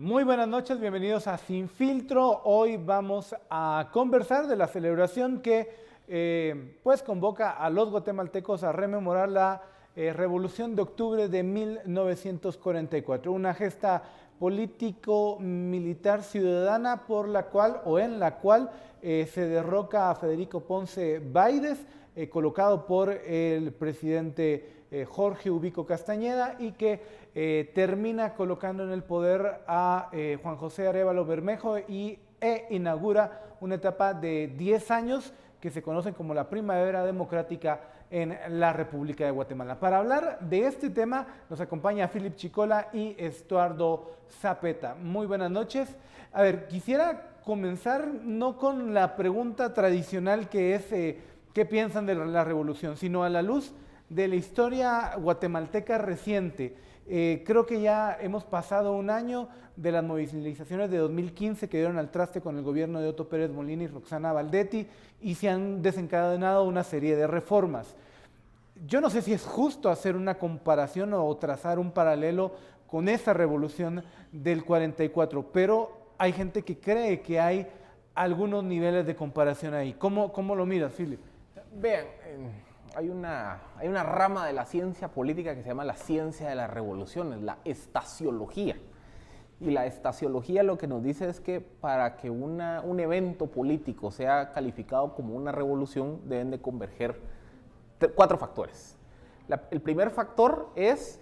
Muy buenas noches, bienvenidos a Sin Filtro. Hoy vamos a conversar de la celebración que pues convoca a los guatemaltecos a rememorar la Revolución de Octubre de 1944, una gesta político-militar ciudadana por la cual o en la cual se derroca a Federico Ponce Báidez, colocado por el presidente Jorge Ubico Castañeda, y que termina colocando en el poder a Juan José Arévalo Bermejo e inaugura una etapa de 10 años que se conocen como la Primavera Democrática en la República de Guatemala. Para hablar de este tema nos acompaña Philip Chicola y Estuardo Zapeta. Muy buenas noches. A ver, quisiera comenzar no con la pregunta tradicional que es ¿qué piensan de la revolución?, sino a la luz de la historia guatemalteca reciente. Creo que ya hemos pasado un año de las movilizaciones de 2015 que dieron al traste con el gobierno de Otto Pérez Molina y Roxana Valdetti, y se han desencadenado una serie de reformas. Yo no sé si es justo hacer una comparación o trazar un paralelo con esa revolución del 44, pero hay gente que cree que hay algunos niveles de comparación ahí. ¿Cómo lo miras, Philip? Vean, hay una rama de la ciencia política que se llama la ciencia de las revoluciones, la estaciología. Y la estaciología lo que nos dice es que para que un evento político sea calificado como una revolución deben de converger cuatro factores. El primer factor es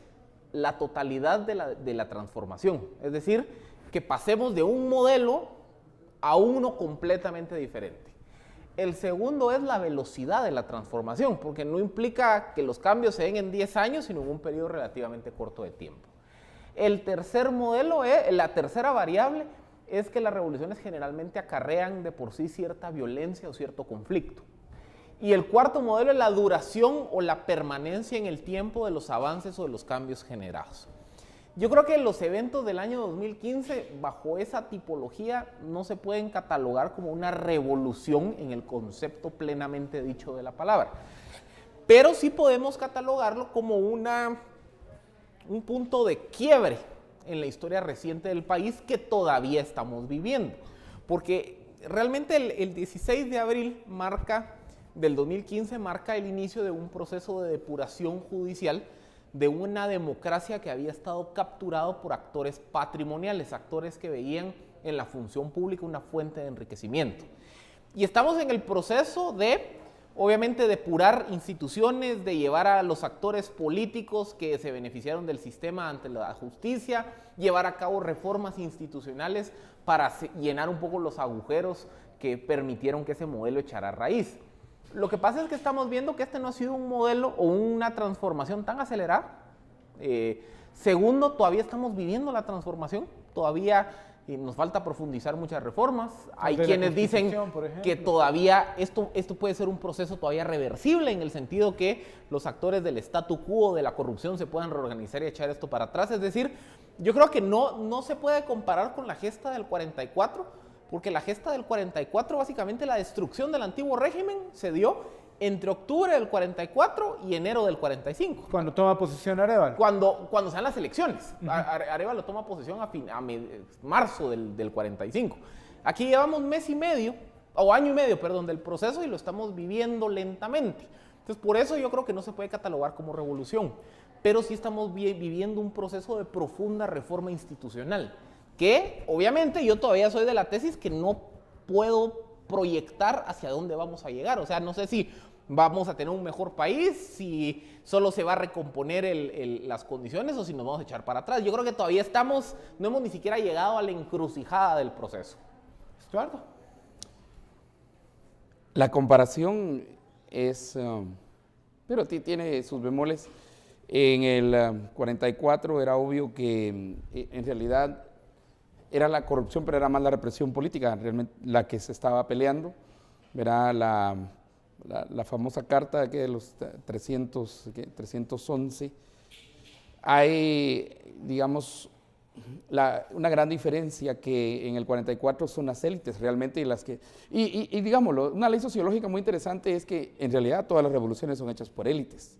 la totalidad de la transformación, es decir, que pasemos de un modelo a uno completamente diferente. El segundo es la velocidad de la transformación, porque no implica que los cambios se den en 10 años, sino en un periodo relativamente corto de tiempo. El tercer modelo, la tercera variable, es que las revoluciones generalmente acarrean de por sí cierta violencia o cierto conflicto. Y el cuarto modelo es la duración o la permanencia en el tiempo de los avances o de los cambios generados. Yo creo que los eventos del año 2015, bajo esa tipología, no se pueden catalogar como una revolución en el concepto plenamente dicho de la palabra. Pero sí podemos catalogarlo como un punto de quiebre en la historia reciente del país que todavía estamos viviendo. Porque realmente el 16 de abril del 2015 marca el inicio de un proceso de depuración judicial de una democracia que había estado capturado por actores patrimoniales, actores que veían en la función pública una fuente de enriquecimiento. Y estamos en el proceso de, obviamente, depurar instituciones, de llevar a los actores políticos que se beneficiaron del sistema ante la justicia, llevar a cabo reformas institucionales para llenar un poco los agujeros que permitieron que ese modelo echara raíz. Lo que pasa es que estamos viendo que este no ha sido un modelo o una transformación tan acelerada. Segundo, todavía estamos viviendo la transformación, todavía nos falta profundizar muchas reformas. Hay quienes dicen que todavía esto puede ser un proceso todavía reversible, en el sentido que los actores del statu quo, de la corrupción, se puedan reorganizar y echar esto para atrás. Es decir, yo creo que no se puede comparar con la gesta del 44, porque la gesta del 44, básicamente la destrucción del antiguo régimen, se dio entre octubre del 44 y enero del 45. Cuando toma posesión Arévalo. Cuando se dan las elecciones. Arévalo toma posesión a marzo del 45. Aquí llevamos mes y medio, o año y medio, perdón, del proceso, y lo estamos viviendo lentamente. Entonces, por eso yo creo que no se puede catalogar como revolución, pero sí estamos viviendo un proceso de profunda reforma institucional, que obviamente yo todavía soy de la tesis que no puedo proyectar hacia dónde vamos a llegar. O sea, no sé si vamos a tener un mejor país, si solo se va a recomponer las condiciones o si nos vamos a echar para atrás. Yo creo que todavía no hemos ni siquiera llegado a la encrucijada del proceso. Estuardo. La comparación es, pero tiene sus bemoles. En el 44 era obvio que en realidad era la corrupción, pero era más la represión política realmente la que se estaba peleando. Verá la famosa carta de los 311. Hay, digamos, una gran diferencia, que en el 44 son las élites realmente y digámoslo, una ley sociológica muy interesante es que en realidad todas las revoluciones son hechas por élites.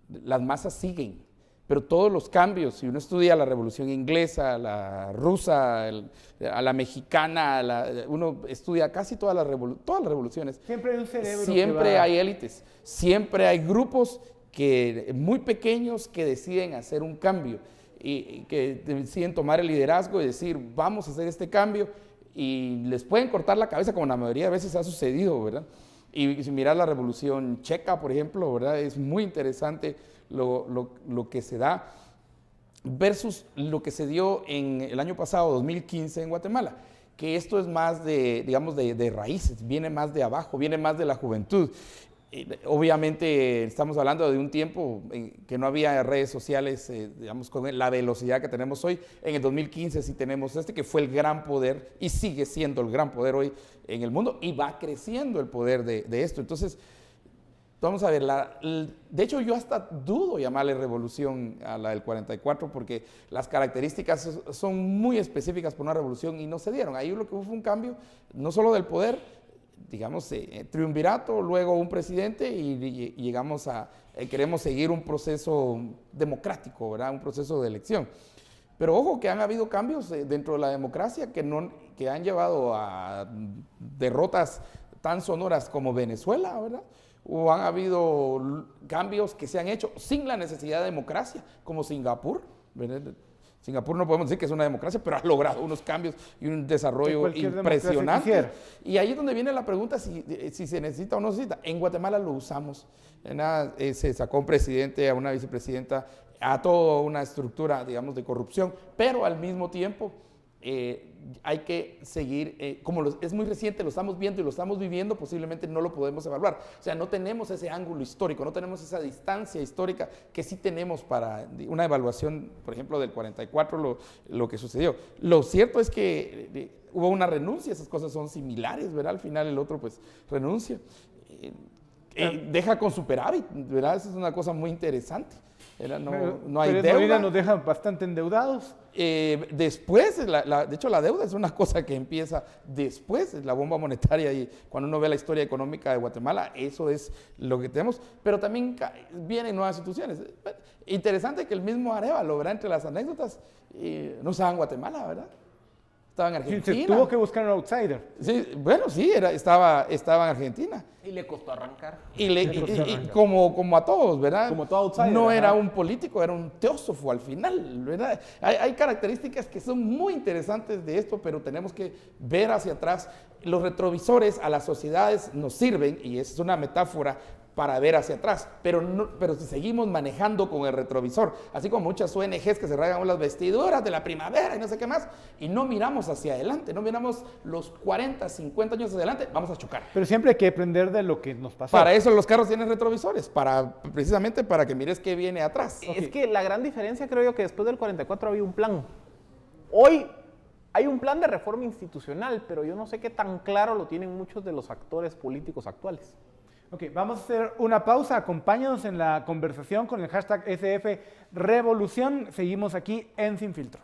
Las masas siguen, pero todos los cambios, si uno estudia la revolución inglesa, la rusa, a la mexicana, uno estudia casi todas las revoluciones. Siempre hay un cerebro. Siempre hay élites, siempre hay grupos muy pequeños que deciden hacer un cambio y que deciden tomar el liderazgo y decir, vamos a hacer este cambio, y les pueden cortar la cabeza, como la mayoría de veces ha sucedido, ¿verdad? Y si miras la Revolución Checa, por ejemplo, ¿verdad? Es muy interesante lo que se da versus lo que se dio en el año pasado, 2015, en Guatemala, que esto es más digamos, de raíces, viene más de abajo, viene más de la juventud. Obviamente estamos hablando de un tiempo en que no había redes sociales, digamos, con la velocidad que tenemos hoy. En el 2015 sí tenemos que fue el gran poder y sigue siendo el gran poder hoy en el mundo, y va creciendo el poder de esto. Entonces, vamos a ver, de hecho yo hasta dudo llamarle revolución a la del 44, porque las características son muy específicas para una revolución y no se dieron. Ahí lo que hubo fue un cambio, no solo del poder, digamos, triunvirato, luego un presidente, y llegamos queremos seguir un proceso democrático, ¿verdad? Un proceso de elección. Pero ojo que han habido cambios dentro de la democracia que han llevado a derrotas tan sonoras como Venezuela, ¿verdad? O han habido cambios que se han hecho sin la necesidad de democracia, como Singapur, ¿verdad? Singapur no podemos decir que es una democracia, pero ha logrado unos cambios y un desarrollo impresionante. Y ahí es donde viene la pregunta si se necesita o no se necesita. En Guatemala lo usamos. Se sacó un presidente, a una vicepresidenta, a toda una estructura, digamos, de corrupción, pero al mismo tiempo hay que seguir, como es muy reciente, lo estamos viendo y lo estamos viviendo, posiblemente no lo podemos evaluar. O sea, no tenemos ese ángulo histórico, no tenemos esa distancia histórica que sí tenemos para una evaluación, por ejemplo, del 44, lo que sucedió. Lo cierto es que hubo una renuncia, esas cosas son similares, ¿verdad? Al final el otro pues renuncia. Deja con superávit, ¿verdad? Esa es una cosa muy interesante. No hay deuda. Molina nos deja bastante endeudados. Después, de hecho la deuda es una cosa que empieza después, la bomba monetaria, y cuando uno ve la historia económica de Guatemala, eso es lo que tenemos, pero también vienen nuevas instituciones. Interesante que el mismo Arévalo, ¿verdad? Entre las anécdotas, no estaba en Guatemala, ¿verdad? Estaba en Argentina. Se tuvo que buscar un outsider. Sí, bueno, sí, estaba en Argentina. Y le costó arrancar. Como a todos, ¿verdad? Como todo outsider. No era un político, era un teósofo al final, ¿verdad? Hay características que son muy interesantes de esto, pero tenemos que ver hacia atrás. Los retrovisores a las sociedades nos sirven, y esa es una metáfora para ver hacia atrás, pero si seguimos manejando con el retrovisor, así como muchas ONGs que se rayan las vestiduras de la primavera y no sé qué más, y no miramos hacia adelante, no miramos los 40, 50 años adelante, vamos a chocar. Pero siempre hay que aprender de lo que nos pasó. Para eso los carros tienen retrovisores, precisamente para que mires qué viene atrás. Es que la gran diferencia, creo yo, que después del 44 había un plan. Hoy hay un plan de reforma institucional, pero yo no sé qué tan claro lo tienen muchos de los actores políticos actuales. Ok, vamos a hacer una pausa. Acompáñanos en la conversación con el hashtag SFRevolución. Seguimos aquí en Sin Filtro.